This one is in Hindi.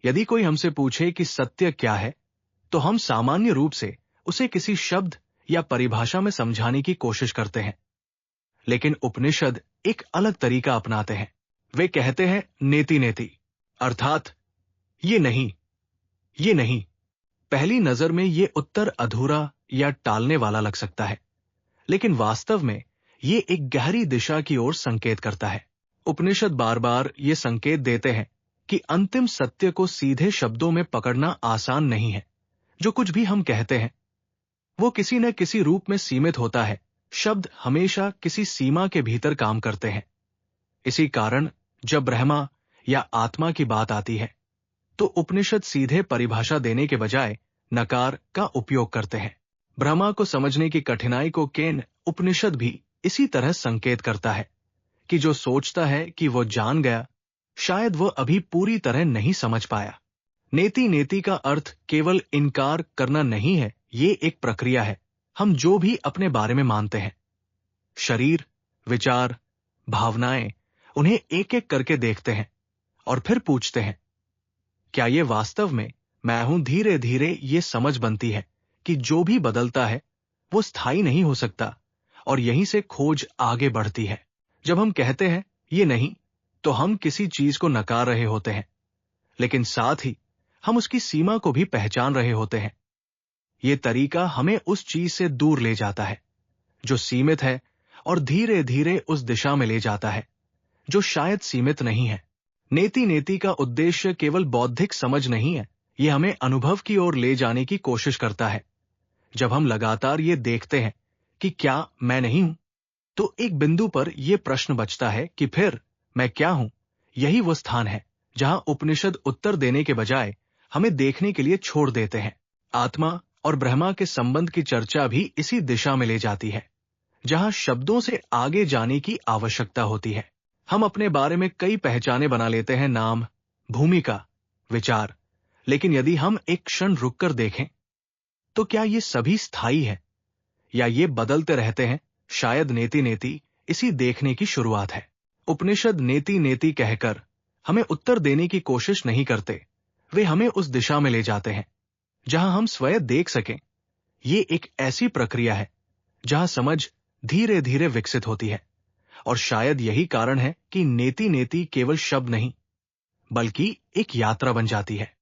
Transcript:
यदि कोई हमसे पूछे कि सत्य क्या है, तो हम सामान्य रूप से उसे किसी शब्द या परिभाषा में समझाने की कोशिश करते हैं। लेकिन उपनिषद एक अलग तरीका अपनाते हैं। वे कहते हैं नेति नेति, अर्थात ये नहीं, ये नहीं। पहली नजर में ये उत्तर अधूरा या टालने वाला लग सकता है, लेकिन वास्तव में ये एक गहरी दिशा की ओर संकेत करता है। उपनिषद बार बार ये संकेत देते हैं कि अंतिम सत्य को सीधे शब्दों में पकड़ना आसान नहीं है। जो कुछ भी हम कहते हैं वो किसी न किसी रूप में सीमित होता है। शब्द हमेशा किसी सीमा के भीतर काम करते हैं। इसी कारण जब ब्रह्मा या आत्मा की बात आती है तो उपनिषद सीधे परिभाषा देने के बजाय नकार का उपयोग करते हैं। ब्रह्मा को समझने की कठिनाई को केन उपनिषद भी इसी तरह संकेत करता है कि जो सोचता है कि वो जान गया, शायद वो अभी पूरी तरह नहीं समझ पाया। नेति नेति का अर्थ केवल इनकार करना नहीं है, ये एक प्रक्रिया है। हम जो भी अपने बारे में मानते हैं, शरीर, विचार, भावनाएं, उन्हें एक एक करके देखते हैं और फिर पूछते हैं, क्या ये वास्तव में मैं हूं? धीरे धीरे ये समझ बनती है कि जो भी बदलता है वो स्थायी नहीं हो सकता, और यहीं से खोज आगे बढ़ती है। जब हम कहते हैं ये नहीं, तो हम किसी चीज को नकार रहे होते हैं, लेकिन साथ ही हम उसकी सीमा को भी पहचान रहे होते हैं। ये तरीका हमें उस चीज से दूर ले जाता है जो सीमित है, और धीरे धीरे उस दिशा में ले जाता है जो शायद सीमित नहीं है। नेति नेति का उद्देश्य केवल बौद्धिक समझ नहीं है, ये हमें अनुभव की ओर ले जाने की कोशिश करता है। जब हम लगातार ये देखते हैं कि क्या मैं नहीं हूं, तो एक बिंदु पर यह प्रश्न बचता है कि फिर मैं क्या हूं? यही वो स्थान है जहां उपनिषद उत्तर देने के बजाय हमें देखने के लिए छोड़ देते हैं। आत्मा और ब्रह्मा के संबंध की चर्चा भी इसी दिशा में ले जाती है, जहां शब्दों से आगे जाने की आवश्यकता होती है। हम अपने बारे में कई पहचाने बना लेते हैं, नाम, भूमिका, विचार, लेकिन यदि हम एक क्षण रुककर देखें तो क्या ये सभी स्थायी है या ये बदलते रहते हैं? शायद नेति नेति इसी देखने की शुरुआत है। उपनिषद नेति नेति कहकर हमें उत्तर देने की कोशिश नहीं करते, वे हमें उस दिशा में ले जाते हैं जहां हम स्वयं देख सकें। ये एक ऐसी प्रक्रिया है जहां समझ धीरे धीरे विकसित होती है, और शायद यही कारण है कि नेति नेति केवल शब्द नहीं बल्कि एक यात्रा बन जाती है।